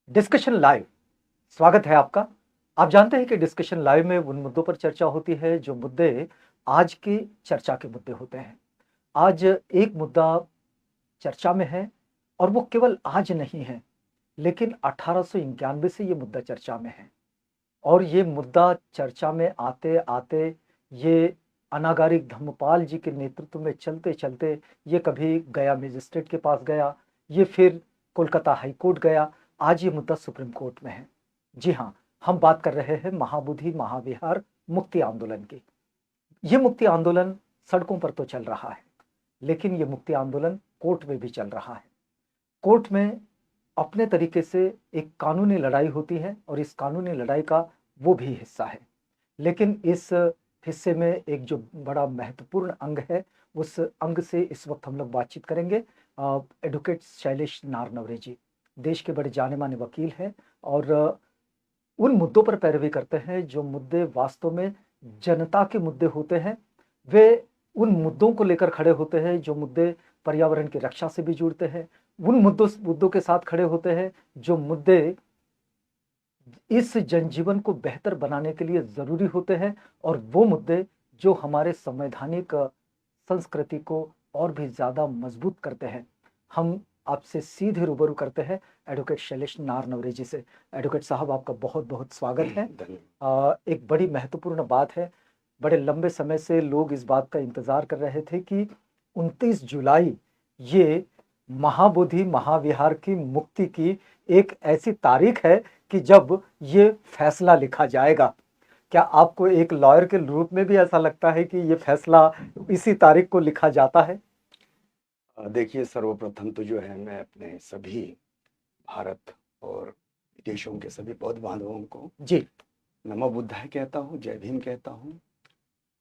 Discussion live. स्वागत है आपका। आप जानते हैं कि डिस्कशन लाइव में उन मुद्दों पर चर्चा होती है जो मुद्दे आज की चर्चा के मुद्दे होते हैं। आज एक मुद्दा चर्चा में है और वो केवल आज नहीं है, लेकिन 1891 से ये मुद्दा चर्चा में है। और ये मुद्दा चर्चा में आते आते ये अनागारिक धर्मपाल जी के नेतृत्व में चलते चलते ये कभी गया मजिस्ट्रेट के पास गया, ये फिर कोलकाता हाई कोर्ट गया, आज ये मुद्दा सुप्रीम कोर्ट में है। जी हाँ, हम बात कर रहे हैं महाबोधि महाविहार मुक्ति आंदोलन की। ये मुक्ति आंदोलन सड़कों पर तो चल रहा है, लेकिन ये मुक्ति आंदोलन कोर्ट में भी चल रहा है। कोर्ट में अपने तरीके से एक कानूनी लड़ाई होती है और इस कानूनी लड़ाई का वो भी हिस्सा है। लेकिन इस हिस्से में एक जो बड़ा महत्वपूर्ण अंग है, उस अंग से इस वक्त हम लोग बातचीत करेंगे। एडवोकेट शैलेश नारनवरे जी देश के बड़े जाने माने वकील हैं और उन मुद्दों पर पैरवी करते हैं जो मुद्दे वास्तव में जनता के मुद्दे होते हैं। वे उन मुद्दों को लेकर खड़े होते हैं जो मुद्दे पर्यावरण की रक्षा से भी जुड़ते हैं, उन मुद्दों के साथ खड़े होते हैं जो मुद्दे इस जनजीवन को बेहतर बनाने के लिए ज़रूरी होते हैं, और वो मुद्दे जो हमारे संवैधानिक संस्कृति को और भी ज़्यादा मजबूत करते हैं। हम आपसे सीधे रूबरू करते हैं एडवोकेट शैलेश नारनवरे जी से। एडवोकेट साहब, आपका बहुत बहुत स्वागत है। एक बड़ी महत्वपूर्ण बात है। बड़े लंबे समय से लोग इस बात का इंतज़ार कर रहे थे कि 29 जुलाई ये महाबोधि महाविहार की मुक्ति की एक ऐसी तारीख है कि जब ये फैसला लिखा जाएगा। क्या आपको एक लॉयर के रूप में भी ऐसा लगता है कि ये फैसला इसी तारीख को लिखा जाता है? देखिए, सर्वप्रथम तो जो है मैं अपने सभी भारत और विदेशों के सभी बौद्ध बांधवों को जी नमो बुद्धाय कहता हूँ, जय भीम कहता हूँ।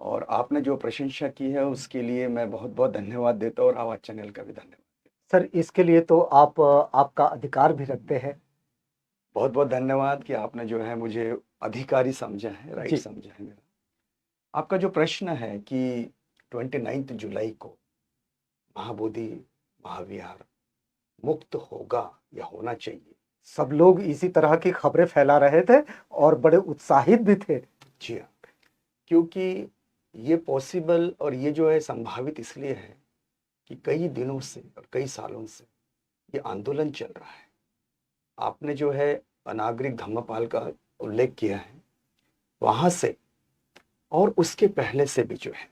और आपने जो प्रशंसा की है उसके लिए मैं बहुत बहुत धन्यवाद देता हूँ और आवाज चैनल का भी धन्यवाद। सर, इसके लिए तो आप आपका अधिकार भी रखते हैं। बहुत बहुत धन्यवाद कि आपने जो है मुझे अधिकारी समझा है, राइट जी समझा है मेरा। आपका जो प्रश्न है कि 29 जुलाई को महाबोधि महाविहार मुक्त होगा या होना चाहिए, सब लोग इसी तरह की खबरें फैला रहे थे और बड़े उत्साहित भी थे। जी हाँ, क्योंकि ये पॉसिबल और ये जो है संभावित इसलिए है कि कई दिनों से और कई सालों से ये आंदोलन चल रहा है। आपने जो है अनागरिक धम्मपाल का उल्लेख किया है, वहाँ से और उसके पहले से भी जो है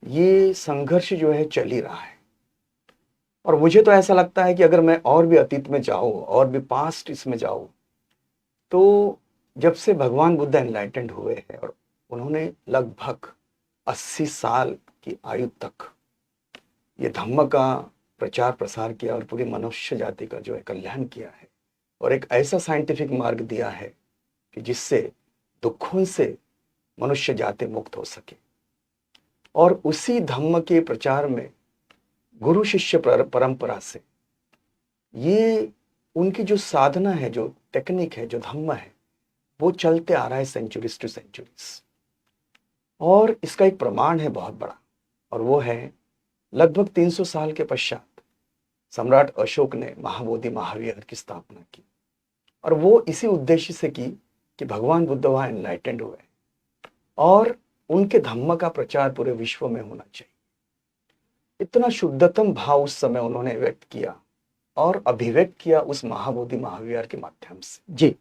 ये संघर्ष जो है चल ही रहा है। और मुझे तो ऐसा लगता है कि अगर मैं और भी अतीत में जाऊँ और भी पास्ट इसमें जाऊँ, तो जब से भगवान बुद्ध एनलाइटेंड हुए हैं और उन्होंने लगभग 80 साल की आयु तक ये धम्म का प्रचार प्रसार किया और पूरी मनुष्य जाति का जो है कल्याण किया है और एक ऐसा साइंटिफिक मार्ग दिया है कि जिससे दुखों से मनुष्य जाति मुक्त हो सके। और उसी धम्म के प्रचार में गुरु शिष्य परंपरा से ये उनकी जो साधना है, जो टेक्निक है, जो धम्म है, वो चलते आ रहा है सेंचुरीज टू सेंचुरीज। और इसका एक प्रमाण है बहुत बड़ा, और वो है लगभग 300 साल के पश्चात सम्राट अशोक ने महाबोधि महाविहार की स्थापना की। और वो इसी उद्देश्य से की कि भगवान बुद्ध वहाँ एनलाइटेंड हुए और उनके धम्म का प्रचार पूरे विश्व में होना चाहिए। इतना शुद्धतम भाव उस समय उन्होंने व्यक्त किया और अभिव्यक्त किया उस महाबोधि महाविहार के माध्यम से। जी,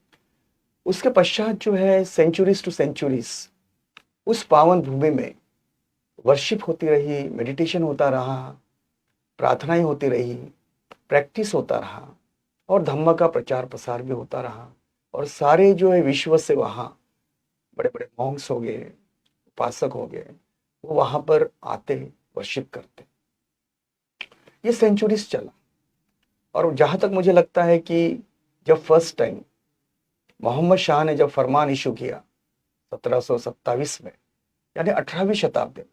उसके पश्चात जो है सेंचुरीज टू सेंचुरीज उस पावन भूमि में वर्शिप होती रही, मेडिटेशन होता रहा, प्रार्थनाएं होती रही, प्रैक्टिस होता रहा और धम्म का प्रचार प्रसार भी होता रहा। और सारे जो है विश्व से वहाँ बड़े बड़े मॉन्क्स हो गए, उपासक हो गए, वो वहाँ पर आते वर्शिप करते। ये सेंचुरीज चला। और जहाँ तक मुझे लगता है कि जब फर्स्ट टाइम मोहम्मद शाह ने जब फरमान इशू किया 1727 में, यानी 18वीं शताब्दी में,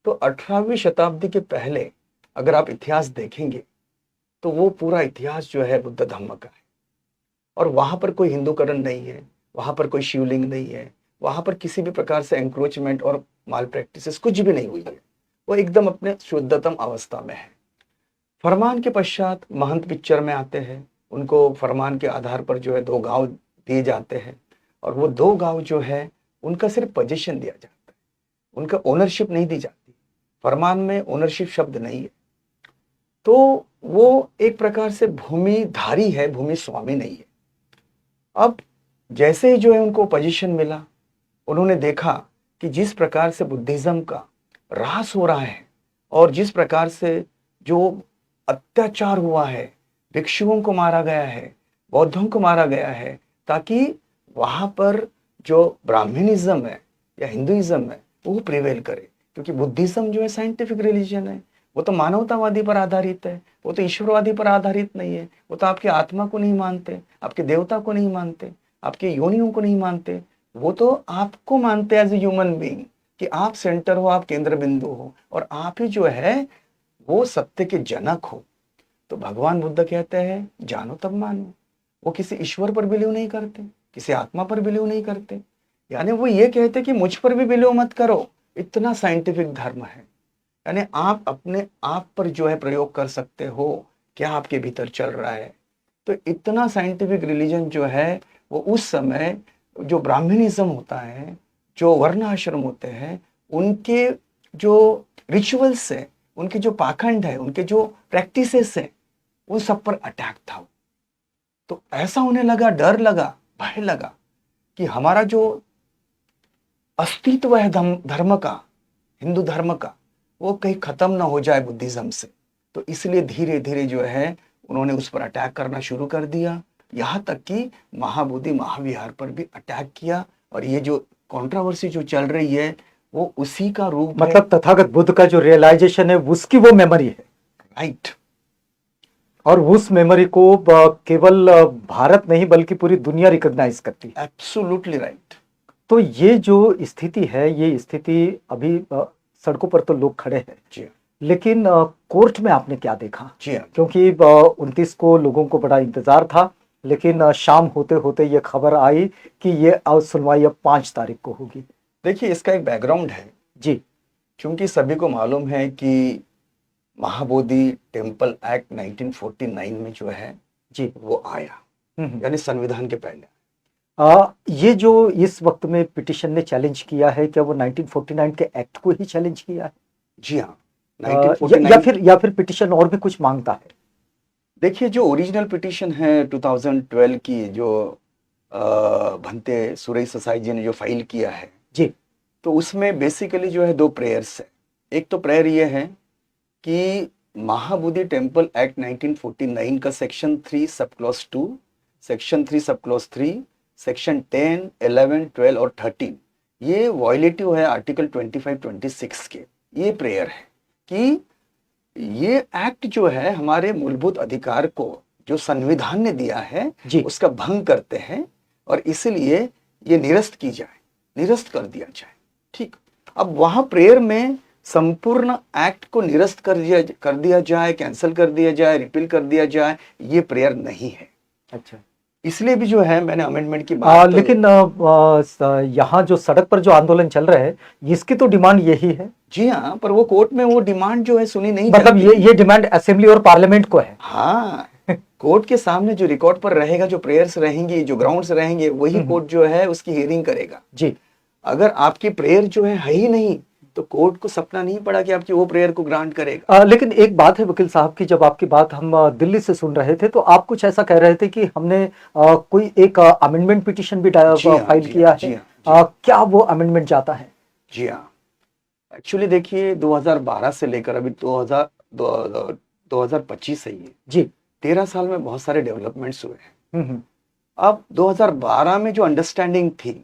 तो 18वीं शताब्दी के पहले अगर आप इतिहास देखेंगे तो वो पूरा इतिहास जो है बुद्ध धम्म का है। और वहाँ पर कोई हिंदूकरण नहीं है, वहाँ पर कोई शिवलिंग नहीं है, वहाँ पर किसी भी प्रकार से एंक्रोचमेंट और माल प्रैक्टिसेस कुछ भी नहीं हुई है। वो एकदम अपने शुद्धतम अवस्था में है। फरमान के पश्चात महंत पिक्चर में आते हैं, उनको फरमान के आधार पर जो है 2 गाँव दिए जाते हैं और वो 2 गाँव जो है उनका सिर्फ पोजीशन दिया जाता है, उनका ओनरशिप नहीं दी जाती। फरमान में ओनरशिप शब्द नहीं है। तो वो एक प्रकार से भूमिधारी है, भूमि स्वामी नहीं है। अब जैसे ही जो है उनको पोजीशन मिला, उन्होंने देखा कि जिस प्रकार से बुद्धिज्म का ह्रास हो रहा है और जिस प्रकार से जो अत्याचार हुआ है, भिक्षुओं को मारा गया है, बौद्धों को मारा गया है, ताकि वहां पर जो ब्राह्मणिज्म है या हिंदुइज्म है वो प्रिवेल करे। क्योंकि बुद्धिज्म जो है साइंटिफिक रिलीजन है, वो तो मानवतावादी पर आधारित है, वो तो ईश्वरवादी पर आधारित नहीं है। वो तो आपकी आत्मा को नहीं मानते, आपके देवता को नहीं मानते, आपके योनियों को नहीं मानते, वो तो आपको मानते एज ए ह्यूमन बीइंग कि आप सेंटर हो, आप केंद्र बिंदु हो और आप ही जो है वो सत्य के जनक हो। तो भगवान बुद्ध कहते हैं जानो तब मानो। वो किसी ईश्वर पर बिलीव नहीं करते, किसी आत्मा पर बिलीव नहीं करते, यानी वो ये कहते कि मुझ पर भी बिलीव मत करो। इतना साइंटिफिक धर्म है, यानी आप अपने आप पर जो है प्रयोग कर सकते हो क्या आपके भीतर चल रहा है। तो इतना साइंटिफिक रिलीजन जो है वो उस समय जो ब्राह्मणिज्म होता है, जो वर्ण आश्रम होते हैं, उनके जो रिचुअल्स है, उनके जो पाखंड है, उनके जो प्रैक्टिसेस है, उन सब पर अटैक था। तो ऐसा होने लगा, डर लगा, भय लगा कि हमारा जो अस्तित्व है धर्म का, हिंदू धर्म का, वो कहीं खत्म ना हो जाए बुद्धिज्म से। तो इसलिए धीरे धीरे जो है उन्होंने उस पर अटैक करना शुरू कर दिया, यहाँ तक कि महाबोधि महाविहार पर भी अटैक किया। और ये जो कंट्रोवर्सी जो चल रही है वो उसी का रूप है। मतलब तथागत बुद्ध का जो रियलाइजेशन है उसकी वो मेमोरी है, राइट। और उस मेमोरी को केवल भारत नहीं बल्कि पूरी दुनिया रिकॉग्नाइज करती है। Absolutely right. तो ये जो स्थिति है, ये स्थिति अभी सड़कों पर तो लोग खड़े हैं जी, लेकिन कोर्ट में आपने क्या देखा? जी हाँ। क्योंकि 29 को लोगों को बड़ा इंतजार था, लेकिन शाम होते होते ये खबर आई कि ये सुनवाई अब 5 तारीख को होगी। देखिए इसका एक बैकग्राउंड है जी, क्योंकि सभी को मालूम है कि महाबोधि टेम्पल एक्ट 1949 में जो है जी, वो आया, यानी संविधान के पहले। ये जो इस वक्त में पिटिशन ने चैलेंज किया है, क्या वो 1949 के एक्ट को ही चैलेंज किया है? जी हाँ, या फिर पिटिशन और भी कुछ मांगता है? देखिए जो ओरिजिनल पिटिशन है 2012 की, जो भंते सुरेश ससाई जी ने जो फाइल किया है जी, तो उसमें बेसिकली जो है 2 प्रेयर्स है। एक तो प्रेयर ये है कि महाबोधि टेम्पल एक्ट 1949 का section 3 sub clause 2, section 3 sub clause 3, section 10, 11, 12 और 13 ये वॉयलेटिव है आर्टिकल 25-26 के। ये प्रेयर है कि ये एक्ट जो है हमारे मूलभूत अधिकार को जो संविधान ने दिया है उसका भंग करते हैं और इसलिए ये निरस्त की जाए, निरस्त कर दिया जाए। ठीक, अब वहां प्रेयर में संपूर्ण एक्ट को निरस्त कर दिया जाए, कैंसिल कर दिया जाए, रिपील कर दिया जाए, ये प्रेयर नहीं है। अच्छा, इसलिए भी जो है मैंने अमेंडमेंट की बात लेकिन यहाँ जो सड़क पर जो आंदोलन चल रहा है इसकी तो डिमांड यही है। जी हाँ, पर वो कोर्ट में वो डिमांड जो है सुनी नहीं, मतलब ये डिमांड असेंबली और पार्लियामेंट को है। हाँ, कोर्ट के सामने जो रिकॉर्ड पर रहेगा, जो प्रेयर्स रहेंगी, जो ग्राउंड्स रहेंगे, वही कोर्ट जो है उसकी हियरिंग करेगा। जी, अगर आपकी प्रेयर जो है ही नहीं तो कोर्ट को सपना नहीं पड़ा कि आपकी वो प्रेयर को ग्रांट करेगा। लेकिन एक बात है वकील साहब की, जब आपकी बात हम दिल्ली से सुन रहे थे तो आप कुछ ऐसा कह रहे थे कि हमने कोई एक अमेंडमेंट पिटीशन भी फाइल किया है। क्या वो अमेंडमेंट जाता है? जी हाँ, एक्चुअली देखिए 2012 से लेकर अभी 2025 है ये जी, 13 साल में बहुत सारे डेवलपमेंट्स हुए हैं। अब 2012 में जो अंडरस्टैंडिंग थी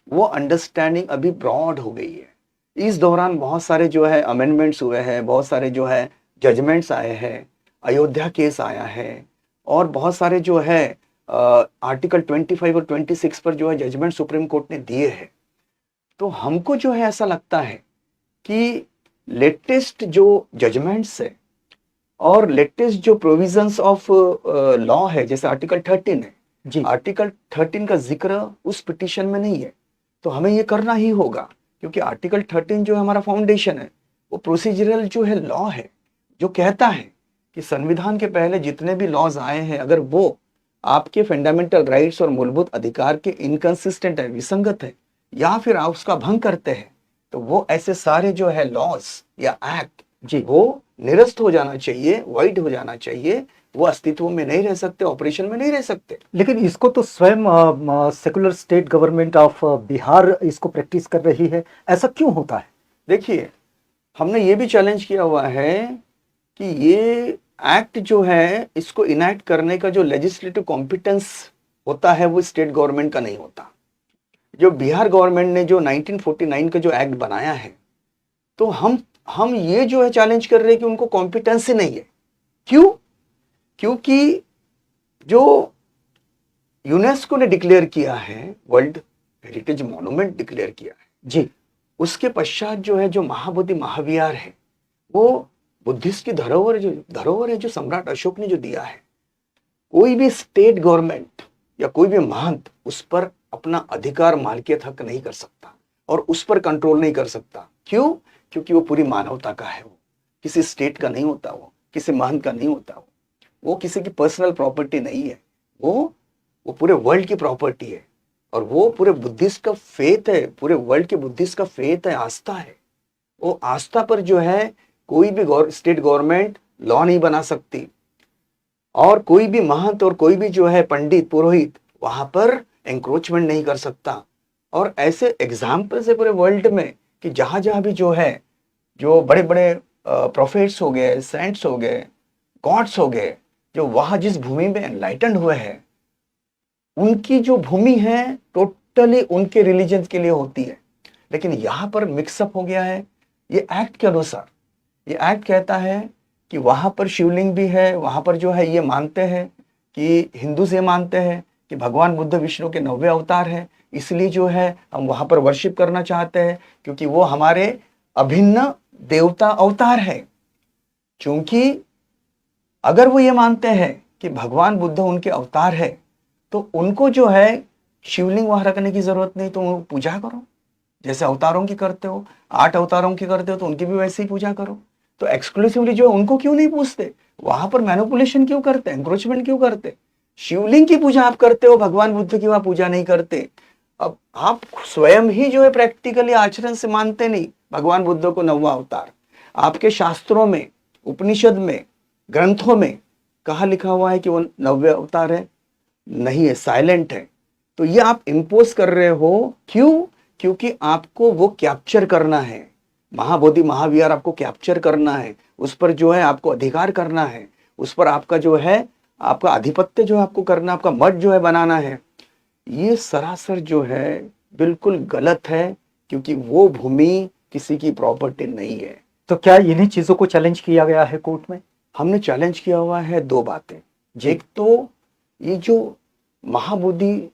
वो अंडरस्टैंडिंग अभी ब्रॉड हो गई है। इस दौरान बहुत सारे जो है अमेंडमेंट्स हुए हैं, बहुत सारे जो है जजमेंट्स आए हैं, अयोध्या केस आया है और बहुत सारे जो है आर्टिकल 25 और 26 पर जो है जजमेंट सुप्रीम कोर्ट ने दिए हैं। तो हमको जो है ऐसा लगता है कि लेटेस्ट जो जजमेंट्स है और लेटेस्ट जो प्रोविजंस ऑफ लॉ है, जैसे आर्टिकल 13 है जी, आर्टिकल 13 का जिक्र उस पिटीशन में नहीं है, तो हमें ये करना ही होगा क्योंकि आर्टिकल 13 जो है हमारा फाउंडेशन है, वो प्रोसीजरल जो है लॉ है, जो कहता है कि संविधान के पहले जितने भी लॉज आए हैं, अगर वो आपके फंडामेंटल राइट्स और मूलभूत अधिकार के इनकंसिस्टेंट है, विसंगत है, या फिर आप उसका भंग करते हैं, तो वो ऐसे सारे जो है लॉज या एक्ट जी वो निरस्त हो जाना चाहिए, वाइड हो जाना चाहिए, वो अस्तित्व में नहीं रह सकते, ऑपरेशन में नहीं रह सकते। लेकिन इसको तो स्वयं secular state government of Bihar इसको प्रैक्टिस कर रही है, ऐसा क्यों होता है? देखिए, हमने ये भी चैलेंज किया हुआ है कि ये एक्ट जो है, इसको इनैक्ट करने का जो लेजिस्लेटिव कॉम्पिटेंस होता है वो स्टेट गवर्नमेंट का नहीं होता। जो बिहार गवर्नमेंट ने जो 1949 का जो एक्ट बनाया है, तो हम ये जो है चैलेंज कर रहे हैं कि उनको कॉम्पिटेंस ही नहीं है। क्यों? क्योंकि जो यूनेस्को ने डिक्लेयर किया है, वर्ल्ड हेरिटेज मॉन्यूमेंट डिक्लेयर किया है जी उसके पश्चात जो है, जो महाबोधि महाविहार है, वो बुद्धिस्ट की धरोहर है जो सम्राट अशोक ने जो दिया है। कोई भी स्टेट गवर्नमेंट या कोई भी महंत उस पर अपना अधिकार मालिकियत हक नहीं कर सकता और उस पर कंट्रोल नहीं कर सकता। क्यों? क्योंकि वो पूरी मानवता का है, वो किसी स्टेट का नहीं होता, वो किसी महंत का नहीं होता, वो किसी की पर्सनल प्रॉपर्टी नहीं है, वो पूरे वर्ल्ड की प्रॉपर्टी है। और वो पूरे बुद्धिस्ट का फेथ है, पूरे वर्ल्ड के बुद्धिस्ट का फेथ है, आस्था है। वो आस्था पर जो है कोई भी स्टेट गवर्नमेंट लॉ नहीं बना सकती, और कोई भी महंत और कोई भी जो है पंडित पुरोहित वहां पर एंक्रोचमेंट नहीं कर सकता। और ऐसे एग्जाम्पल्स है पूरे वर्ल्ड में कि जहां जहां भी जो है, जो बड़े बड़े प्रोफेट्स हो गए, सेंट्स हो गए, गॉड्स हो गए, जो वहां जिस भूमि में एनलाइटेंड हुए हैं, उनकी जो भूमि है टोटली उनके रिलीजन के लिए होती है। लेकिन यहाँ पर मिक्सअप हो गया है ये एक्ट के अनुसार। ये एक्ट कहता है कि वहां पर शिवलिंग भी है, वहां पर जो है ये मानते हैं कि हिंदू से मानते हैं कि भगवान बुद्ध विष्णु के 90 अवतार है, इसलिए जो है हम वहां पर वर्शिप करना चाहते हैं, क्योंकि वो हमारे अभिन्न देवता अवतार है। क्योंकि अगर वो ये मानते हैं कि भगवान बुद्ध उनके अवतार है, तो उनको जो है शिवलिंग वहां रखने की जरूरत नहीं, तो पूजा करो जैसे अवतारों की करते हो, 8 अवतारों की करते हो तो उनकी भी वैसे ही पूजा करो। तो एक्सक्लूसिवली जो है उनको क्यों नहीं पूछते? वहां पर मैनिपुलेशन क्यों करते, एंक्रोचमेंट क्यों करते? शिवलिंग की पूजा आप करते हो, भगवान बुद्ध की वहां पूजा नहीं करते। अब आप स्वयं ही जो है प्रैक्टिकली आचरण से मानते नहीं भगवान बुद्ध को 90 अवतार। आपके शास्त्रों में, उपनिषद में, ग्रंथों में कहा लिखा हुआ है कि वो 90 अवतार है? नहीं है, साइलेंट है। तो ये आप इम्पोज कर रहे हो। क्यों? क्योंकि आपको वो कैप्चर करना है, महाबोधि महाविहार आपको कैप्चर करना है, उस पर जो है आपको अधिकार करना है, उस पर आपका जो है आपका आधिपत्य जो है आपको करना, आपका मठ जो है बनाना है। ये सरासर जो है बिल्कुल गलत है, क्योंकि वो भूमि किसी की प्रॉपर्टी नहीं है। तो क्या इन्हीं चीजों को चैलेंज किया गया है कोर्ट में? हमने चैलेंज किया हुआ है 2 बातें। एक तो ये जो महाबोधि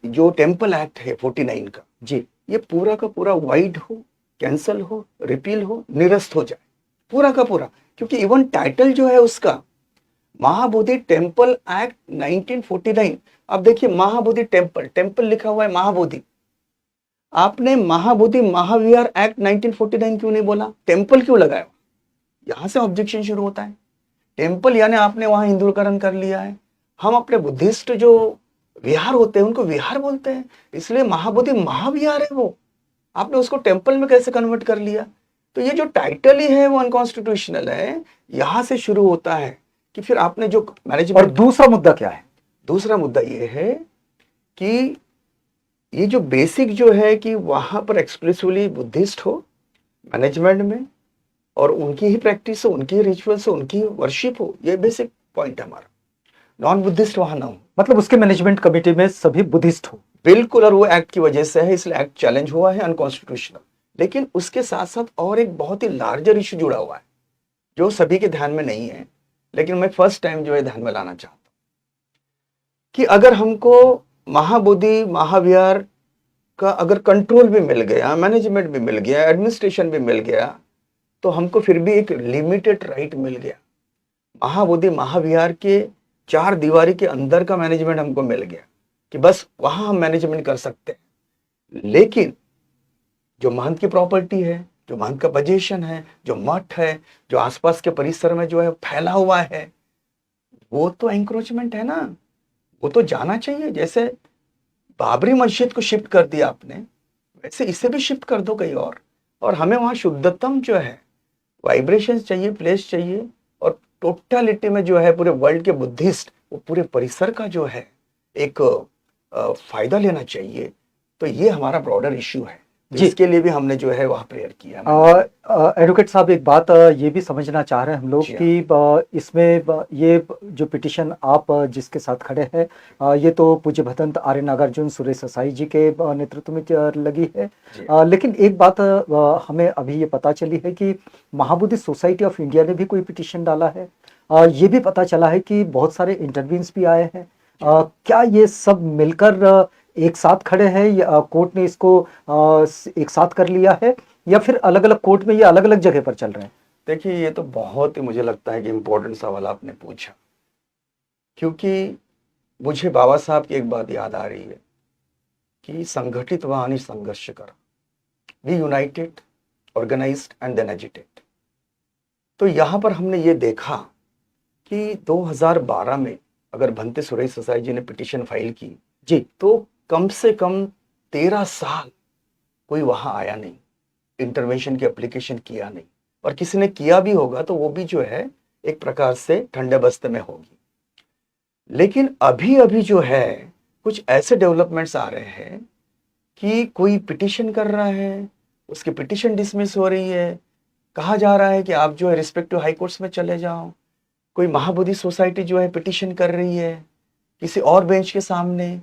जो टेम्पल एक्ट है 49 का जी ये पूरा का पूरा वाइड हो, कैंसल हो, रिपील हो, निरस्त हो जाए पूरा का पूरा। क्योंकि इवन टाइटल जो है उसका महाबोधि टेम्पल एक्ट 1949। अब देखिए, महाबोधि टेम्पल लिखा हुआ है महाबोधि, आपने महाबोधि महाविहार एक्ट 1949 क्यों नहीं बोला? टेम्पल क्यों लगाया? यहां से ऑब्जेक्शन शुरू होता है। टेम्पल यानी आपने वहां हिंदुकरण कर लिया है। हम अपने बुद्धिस्ट जो विहार होते हैं उनको विहार बोलते हैं, इसलिए महाबोधि महाविहार है वो, आपने उसको टेम्पल में कैसे कन्वर्ट कर लिया? तो ये जो टाइटल ही है वो अनकॉन्स्टिट्यूशनल है। यहां से शुरू होता है कि फिर आपने जो और मैनेजमेंट। दूसरा मुद्दा क्या है? दूसरा मुद्दा ये है कि ये जो बेसिक जो है कि वहां पर एक्सप्रेसिवली बुद्धिस्ट हो मैनेजमेंट में, और उनकी ही प्रैक्टिस हो, उनकी रिचुअल्स हो, उनकी वर्शिप हो, ये बेसिक पॉइंट है हमारा। नॉन बुद्धिस्ट वहां ना हो, मतलब उसके मैनेजमेंट कमेटी में सभी बुद्धिस्ट हो। बिल्कुल। और वो एक्ट की वजह से है, इसलिए एक्ट चैलेंज हुआ है, अनकॉन्स्टिट्यूशनल। लेकिन उसके साथ साथ और एक बहुत ही लार्जर इशू जुड़ा हुआ है जो सभी के ध्यान में नहीं है, लेकिन मैं फर्स्ट टाइम जो है ध्यान में लाना चाहता हूं कि अगर हमको महाबोधि महाविहार का अगर कंट्रोल भी मिल गया, मैनेजमेंट भी मिल गया, एडमिनिस्ट्रेशन भी मिल गया, तो हमको फिर भी एक लिमिटेड राइट मिल गया। महाबोधि महाविहार के 4 दीवारी के अंदर का मैनेजमेंट हमको मिल गया कि बस वहां हम मैनेजमेंट कर सकते हैं। लेकिन जो महंत की प्रॉपर्टी है, जो महंत का पोजीशन है, जो मठ है, जो आसपास के परिसर में जो है फैला हुआ है, वो तो एंक्रोचमेंट है ना, वो तो जाना चाहिए। जैसे बाबरी मस्जिद को शिफ्ट कर दिया आपने, वैसे इसे भी शिफ्ट कर दो कहीं और हमें वहाँ शुद्धतम जो है वाइब्रेशंस चाहिए, प्लेस चाहिए, और टोटलिटी में जो है पूरे वर्ल्ड के बुद्धिस्ट वो पूरे परिसर का जो है एक फायदा लेना चाहिए। तो ये हमारा ब्रॉडर इश्यू है, तो जी। इसके लिए भी हमने जो है वहाँ प्रेयर किया। एडवोकेट साहब, एक बात ये भी समझना चाह रहे हैं हम लोग जी हाँ। कि इसमें ये जो पिटिशन आप जिसके साथ खड़े हैं, ये तो पूज्य भदंत आर्य नागार्जुन सुरेश साई जी के नेतृत्व में लगी है। जी लेकिन एक बात हमें अभी ये पता चली है कि महाबोधि सोसाइटी ऑफ इंडिया ने भी कोई पिटिशन डाला है। ये भी पता चला है कि बहुत सारे इंटरव्यूज भी आए हैं। क्या ये सब मिलकर एक साथ खड़े हैं, या कोर्ट ने इसको एक साथ कर लिया है, या फिर अलग अलग कोर्ट में ये अलग अलग जगह पर चल रहे हैं? देखिए, ये तो बहुत ही मुझे लगता है कि इम्पोर्टेंट सवाल आपने पूछा, क्योंकि मुझे बाबा साहब की एक बात याद आ रही है कि संगठित व आणि संघर्ष करा, be united, organised and then agitate. तो यहाँ पर हमने ये देखा कि 2012 में अगर भंते सुरेश साई जी ने पिटिशन फाइल की जी, तो कम से कम 13 साल कोई वहां आया नहीं, इंटरवेंशन की एप्लीकेशन किया नहीं, और किसी ने किया भी होगा तो वो भी जो है एक प्रकार से ठंडे बस्ते में होगी। लेकिन अभी अभी जो है कुछ ऐसे डेवलपमेंट्स आ रहे हैं कि कोई पिटिशन कर रहा है, उसकी पिटिशन डिसमिस हो रही है, कहा जा रहा है कि आप जो है रिस्पेक्टिव हाई कोर्ट्स में चले जाओ। कोई महाबोधि सोसाइटी जो है पिटिशन कर रही है किसी और बेंच के सामने,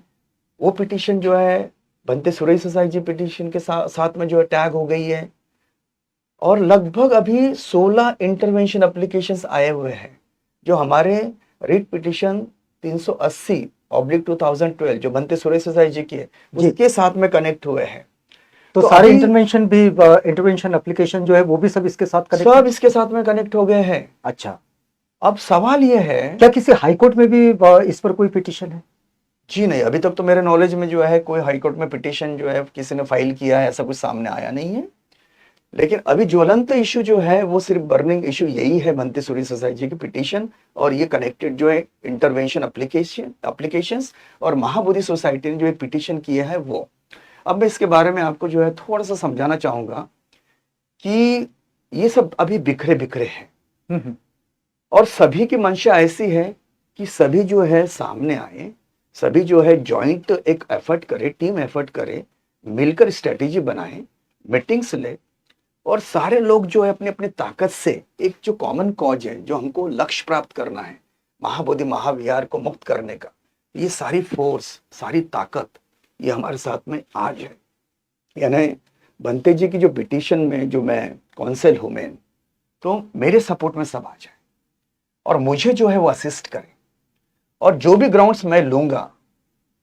वो पिटिशन जो है भंते सुरेश साई जी पिटिशन के साथ में जो है टैग हो गई है। और लगभग अभी 16 इंटरवेंशन एप्लीकेशंस आए हुए हैं जो हमारे रिट पिटिशन 380/2012 जो भंते सुरेश साई जी की है उसके साथ में कनेक्ट हुए हैं। तो सारे इंटरवेंशन एप्लीकेशन जो है वो भी सब इसके साथ सब इसके साथ में कनेक्ट हो गए हैं। अच्छा, अब सवाल ये है, क्या किसी हाई कोर्ट में भी इस पर कोई पिटिशन है? जी नहीं, अभी तक तो मेरे नॉलेज में जो है कोई हाई कोर्ट में पिटिशन जो है किसी ने फाइल किया है ऐसा कुछ सामने आया नहीं है। लेकिन अभी ज्वलंत इशू जो है वो सिर्फ बर्निंग इशू यही है भंते सुरेश साई जी की पिटिशन और ये कनेक्टेड जो है इंटरवेंशन एप्लीकेशंस और महाबोधि सोसाइटी ने जो एक पिटिशन किया है वो। अब मैं इसके बारे में आपको जो है थोड़ा सा समझाना चाहूंगा कि ये सब अभी बिखरे बिखरे हैं और सभी की मंशा ऐसी है कि सभी जो है सामने आए, सभी जो है जॉइंट एक एफर्ट करे, टीम एफर्ट करे, मिलकर स्ट्रेटेजी बनाए, मीटिंग्स ले और सारे लोग जो है अपनी अपनी ताकत से एक जो कॉमन कॉज है जो हमको लक्ष्य प्राप्त करना है महाबोधि महाविहार को मुक्त करने का, ये सारी फोर्स सारी ताकत ये हमारे साथ में आज है। यानी भंते जी की जो पिटिशन में जो मैं कौंसिल हूं मैं, तो मेरे सपोर्ट में सब आ जाए और मुझे जो है वो असिस्ट करें और जो भी ग्राउंड्स मैं लूंगा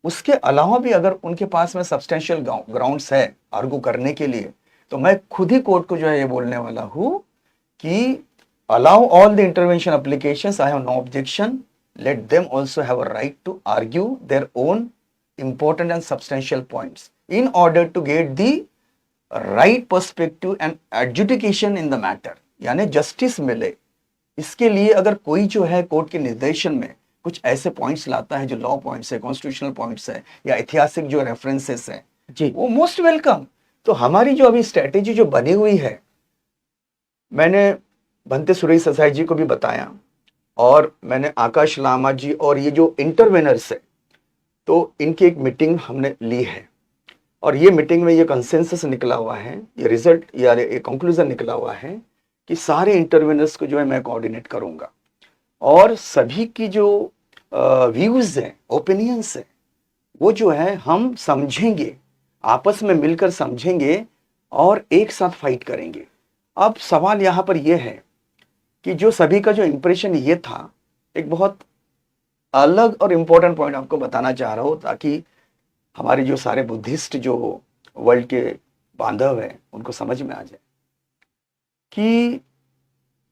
उसके अलावा भी अगर उनके पास में सब्सटेंशियल ग्राउंड्स है आर्गू करने के लिए तो मैं खुद ही कोर्ट को जो है ये बोलने वाला हूं कि allow all the intervention applications, I have no objection, let them also have a right to argue their own important and substantial points in order to get the right perspective and adjudication in the matter, यानी justice मिले। इसके लिए अगर कोई जो है court के निर्देशन में कुछ ऐसे पॉइंट्स लाता है जो लॉ पॉइंट्स है, कॉन्स्टिट्यूशनल पॉइंट्स है या ऐतिहासिक जो रेफरेंसेस है जी, वो मोस्ट वेलकम। तो हमारी जो अभी स्ट्रेटेजी जो बनी हुई है, मैंने भंते सुरेश साई जी को भी बताया और मैंने आकाश लामा जी और ये जो इंटरवेनर्स है तो इनकी एक मीटिंग हमने ली है और ये मीटिंग में ये कंसेंसस निकला हुआ है, ये रिजल्ट या ये कंक्लूजन निकला हुआ है कि सारे इंटरवेनर्स को जो है मैं कोऑर्डिनेट करूंगा और सभी की जो व्यूज हैं, ओपिनियंस है, वो जो है हम समझेंगे, आपस में मिलकर समझेंगे और एक साथ फाइट करेंगे। अब सवाल यहाँ पर यह है कि जो सभी का जो इंप्रेशन ये था, एक बहुत अलग और इम्पोर्टेंट पॉइंट आपको बताना चाह रहा हूँ ताकि हमारे जो सारे बुद्धिस्ट जो वर्ल्ड के बांधव हैं उनको समझ में आ जाए कि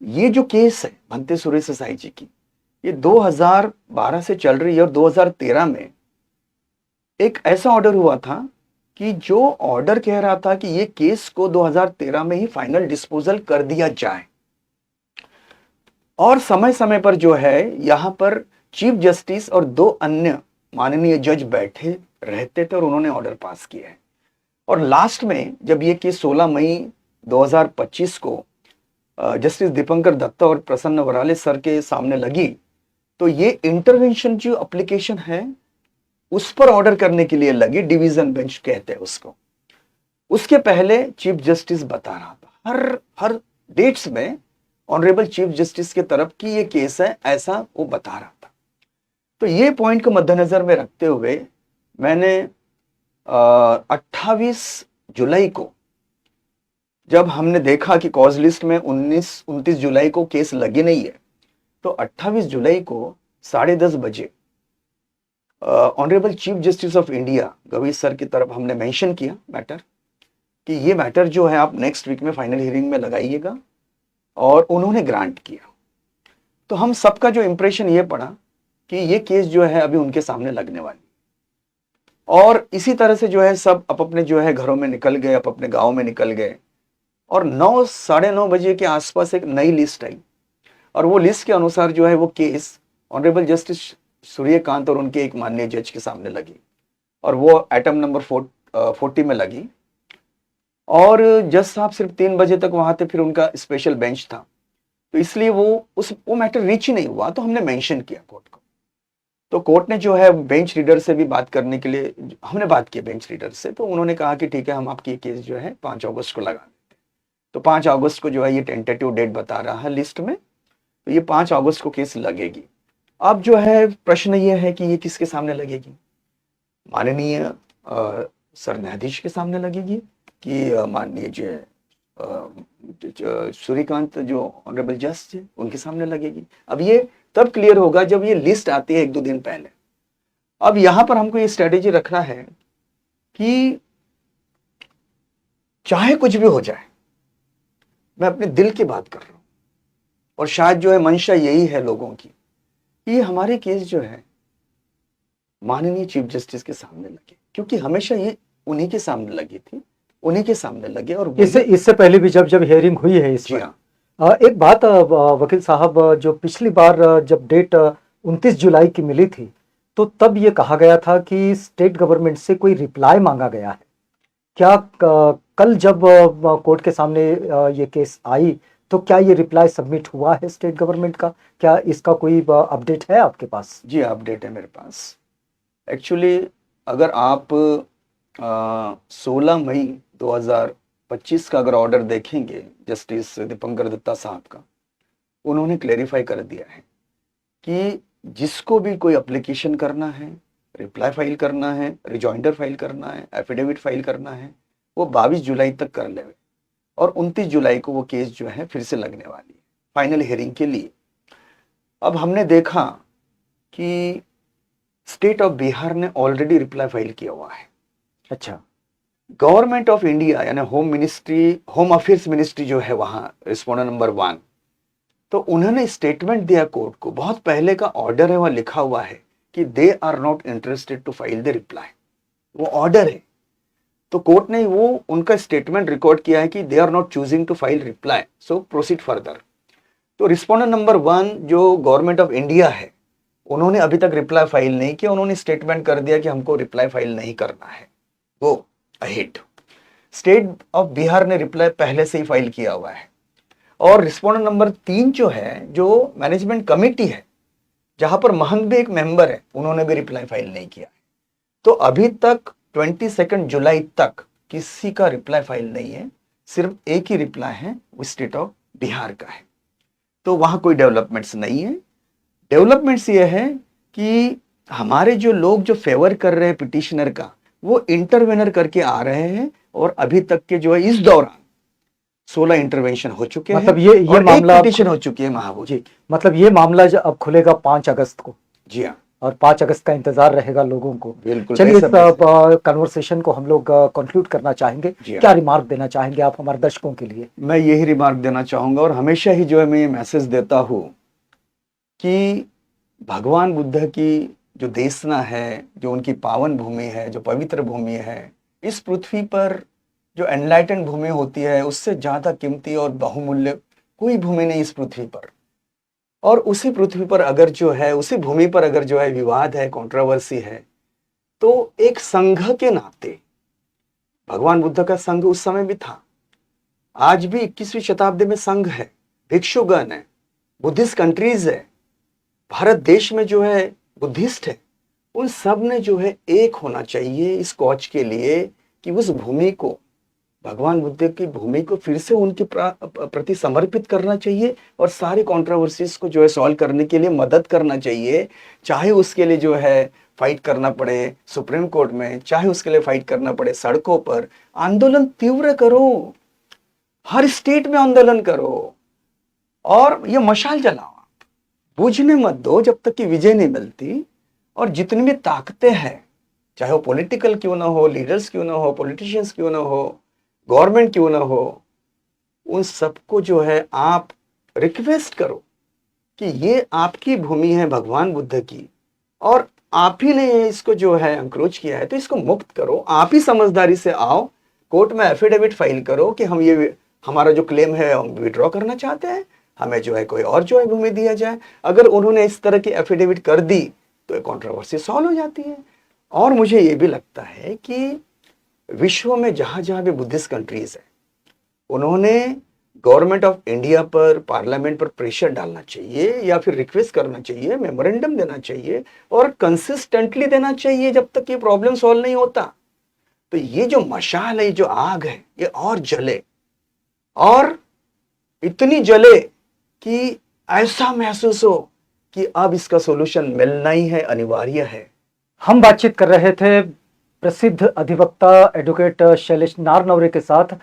ये जो केस है भंते सुरेश साई जी की, ये 2012 से चल रही है और 2013 में एक ऐसा ऑर्डर हुआ था कि जो ऑर्डर कह रहा था कि ये केस को 2013 में ही फाइनल डिस्पोजल कर दिया जाए, और समय समय पर जो है यहाँ पर चीफ जस्टिस और दो अन्य माननीय जज बैठे रहते थे और उन्होंने ऑर्डर पास किया है। और लास्ट में जब ये केस 16 मई 2025 को जस्टिस दीपंकर दत्ता और प्रसन्न वराले सर के सामने लगी, तो ये इंटरवेंशन जो एप्लीकेशन है उस पर ऑर्डर करने के लिए लगी, डिवीजन बेंच कहते हैं उसको। उसके पहले चीफ जस्टिस बता रहा था हर डेट्स में ऑनरेबल चीफ जस्टिस के तरफ की ये केस है, ऐसा वो बता रहा था। तो ये पॉइंट को मद्देनजर में रखते हुए मैंने 28 जुलाई को जब हमने देखा कि कॉज लिस्ट में 29 जुलाई को केस लगी नहीं है, तो 28 जुलाई को 10:30 बजे honourable chief justice of India Gavi sir की तरफ हमने मेंशन किया मैटर कि ये मैटर जो है आप नेक्स्ट वीक में फाइनल हियरिंग में लगाइएगा, और उन्होंने ग्रांट किया। तो हम सबका जो इंप्रेशन ये पड़ा कि ये केस जो है अभी उनके सामने लगने वाली, और इसी तरह से जो है सब अपने जो है घरों में निकल गए, अपने गाँव में निकल गए, और 9 साढ़े 9 बजे के आसपास एक नई लिस्ट आई, और वो लिस्ट के अनुसार जो है वो केस ऑनरेबल जस्टिस सूर्यकांत और उनके एक माननीय जज के सामने लगी, और वो आइटम नंबर 40 में लगी। और जज साहब सिर्फ 3 बजे तक वहां थे, फिर उनका स्पेशल बेंच था, तो इसलिए वो मैटर रीच ही नहीं हुआ। तो हमने मेंशन किया कोर्ट को, तो कोर्ट ने जो है बेंच रीडर से भी बात करने के लिए हमने बात की बेंच रीडर से, तो उन्होंने कहा कि ठीक है हम आपकी केस जो है 5 अगस्त को लगा देते हैं। तो 5 अगस्त को जो है ये टेंटेटिव डेट बता रहा है लिस्ट में, तो ये 5 अगस्त को केस लगेगी। अब जो है प्रश्न ये है कि ये किसके सामने लगेगी, माननीय सर न्यायाधीश के सामने लगेगी कि माननीय जो सूर्यकांत जो ऑनरेबल जज थे उनके सामने लगेगी। अब ये तब क्लियर होगा जब ये लिस्ट आती है 1-2 दिन पहले। अब यहां पर हमको ये स्ट्रेटेजी रखना है कि चाहे कुछ भी हो जाए, मैं अपने दिल की बात कर रहा हूं, और शायद जो है मंशा यही है लोगों की कि हमारी केस जो है माननीय चीफ जस्टिस के सामने लगे, क्योंकि हमेशा ये उन्हीं के सामने लगी थी, उन्हीं के सामने लगे। और इससे पहले भी जब हियरिंग हुई है इस पर, एक बात वकील साहब, जो पिछली बार जब डेट 29 जुलाई की मिली थी, तो तब ये कहा गया था कि स्टेट गवर्नमेंट से कोई रिप्लाई मांगा गया है। क्या कल जब कोर्ट के सामने ये केस आई, तो क्या ये रिप्लाई सबमिट हुआ है स्टेट गवर्नमेंट का? क्या इसका कोई अपडेट है आपके पास? जी अपडेट है मेरे पास। एक्चुअली अगर आप 16 मई 2025 का अगर ऑर्डर देखेंगे जस्टिस दीपंकर दत्ता साहब का, उन्होंने क्लेरिफाई कर दिया है कि जिसको भी कोई एप्लीकेशन करना है, रिप्लाई फाइल करना है, रिजॉइंडर फाइल करना है, एफिडेविट फाइल करना है, वो 22 जुलाई तक कर ले, और 29 जुलाई को वो केस जो है फिर से लगने वाली है फाइनल हियरिंग के लिए। अब हमने देखा कि स्टेट ऑफ बिहार ने ऑलरेडी रिप्लाई फाइल किया हुआ है। अच्छा, गवर्नमेंट ऑफ इंडिया यानी होम अफेयर्स मिनिस्ट्री जो है वहां रिस्पोंडर नंबर 1, तो उन्होंने स्टेटमेंट दिया कोर्ट को, बहुत पहले का ऑर्डर है, वहां लिखा हुआ है कि they are not interested to file the reply, वो ऑर्डर है। तो कोर्ट ने वो उनका स्टेटमेंट रिकॉर्ड किया है कि they are not choosing to file reply, so proceed further. तो रिस्पोंडर नंबर 1 जो गवर्नमेंट ऑफ इंडिया है, उन्होंने अभी तक रिप्लाई फाइल नहीं किया, उन्होंने स्टेटमेंट कर दिया कि हमको रिप्लाई फाइल नहीं करना है, वो अहेड। स्टेट ऑफ बिहार ने रिप्लाई पहले से ही फाइल किया हुआ है। और रिस्पोंडर नंबर 3 जो है, जो मैनेजमेंट कमेटी है, जहां पर महंत भी एक मेंबर है, उन्होंने भी रिप्लाई फाइल नहीं किया है। तो अभी तक 22 जुलाई तक किसी का रिप्लाई फाइल नहीं है, सिर्फ एक ही रिप्लाई है, वो स्टेट ऑफ बिहार का है। तो वहां कोई डेवलपमेंट्स नहीं है। डेवलपमेंट्स ये है कि हमारे जो लोग जो फेवर कर रहे हैं पिटिशनर का, वो इंटरवेनर करके आ रहे हैं, और अभी तक के जो है इस दौरान 16 इंटरवेंशन हो चुके मतलब हैं, ये और मामला एक पिटिशन हो चुकी है महाबू जी। मतलब ये मामला जो अब खुलेगा 5 अगस्त को। जी हाँ, और 5 अगस्त का इंतजार रहेगा लोगों को। बिल्कुल। चलिए, इस कन्वर्सेशन को हम लोग कंक्लूड करना चाहेंगे। क्या रिमार्क देना चाहेंगे आप हमारे दर्शकों के लिए? मैं यही रिमार्क देना चाहूंगा, और हमेशा ही जो है मैं ये मैसेज देता हूं कि भगवान बुद्ध की जो देशना है, जो उनकी पावन भूमि है, जो पवित्र भूमि है, इस पृथ्वी पर जो एनलाइटेंड भूमि होती है उससे ज्यादा कीमती और बहुमूल्य कोई भूमि नहीं इस पृथ्वी पर। और उसी पृथ्वी पर अगर जो है, उसी भूमि पर अगर जो है विवाद है, कंट्रोवर्सी है, तो एक संघ के नाते भगवान बुद्ध का संघ उस समय भी था, आज भी 21वीं शताब्दी में संघ है, भिक्षुगण है, बुद्धिस्ट कंट्रीज है, भारत देश में जो है बुद्धिस्ट है, उन सब ने जो है एक होना चाहिए इस कॉज के लिए कि उस भूमि को, भगवान बुद्ध की भूमि को फिर से उनके प्रति समर्पित करना चाहिए और सारी कंट्रोवर्सीज को जो है सॉल्व करने के लिए मदद करना चाहिए। चाहे उसके लिए जो है फाइट करना पड़े सुप्रीम कोर्ट में, चाहे उसके लिए फाइट करना पड़े सड़कों पर, आंदोलन तीव्र करो, हर स्टेट में आंदोलन करो और ये मशाल जलाओ, बुझने मत दो जब तक कि विजय नहीं मिलती। और जितनी भी ताकतें हैं, चाहे वो पॉलिटिकल क्यों ना हो, लीडर्स क्यों ना हो, पॉलिटिशियंस क्यों ना हो, गवर्नमेंट क्यों ना हो, उन सबको जो है आप रिक्वेस्ट करो कि ये आपकी भूमि है भगवान बुद्ध की और आप ही ने इसको जो है अंक्रोच किया है, तो इसको मुक्त करो। आप ही समझदारी से आओ, कोर्ट में एफिडेविट फाइल करो कि हम ये हमारा जो क्लेम है हम विड्रॉ करना चाहते हैं, हमें जो है कोई और जो है भूमि दिया जाए। अगर उन्होंने इस तरह की एफिडेविट कर दी तो ये कंट्रोवर्सी सॉल्व हो जाती है। और मुझे ये भी लगता है कि विश्व में जहां जहां भी बुद्धिस्ट कंट्रीज है, उन्होंने गवर्नमेंट ऑफ इंडिया पर, पार्लियामेंट पर प्रेशर डालना चाहिए या फिर रिक्वेस्ट करना चाहिए, मेमोरेंडम देना चाहिए और कंसिस्टेंटली देना चाहिए जब तक ये प्रॉब्लम सॉल्व नहीं होता। तो ये जो मशाल है, जो आग है, ये और जले और इतनी जले कि ऐसा महसूस हो कि अब इसका सॉल्यूशन मिलना ही है, अनिवार्य है। हम बातचीत कर रहे थे प्रसिद्ध अधिवक्ता एडवोकेट शैलेश नारनवरे के साथ,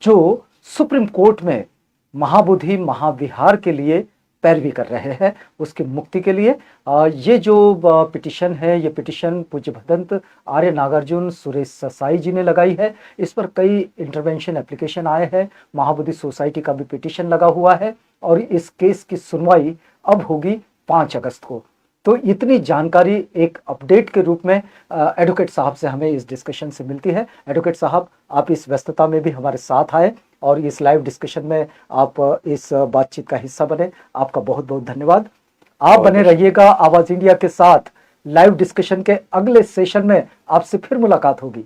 जो सुप्रीम कोर्ट में महाबोधि महाविहार के लिए पैरवी कर रहे हैं, उसकी मुक्ति के लिए। ये जो पिटिशन है, ये पिटिशन पूज्य भदंत आर्य नागार्जुन सुरेश साई जी ने लगाई है। इस पर कई इंटरवेंशन एप्लीकेशन आए हैं, महाबोधि सोसाइटी का भी पिटिशन लगा हुआ है और इस केस की सुनवाई अब होगी 5 अगस्त को। तो इतनी जानकारी एक अपडेट के रूप में एडवोकेट साहब से हमें इस डिस्कशन से मिलती है। एडवोकेट साहब, आप इस व्यस्तता में भी हमारे साथ आए और इस लाइव डिस्कशन में आप इस बातचीत का हिस्सा बने, आपका बहुत बहुत धन्यवाद। आप बने रहिएगा आवाज इंडिया के साथ। लाइव डिस्कशन के अगले सेशन में आपसे फिर मुलाकात होगी।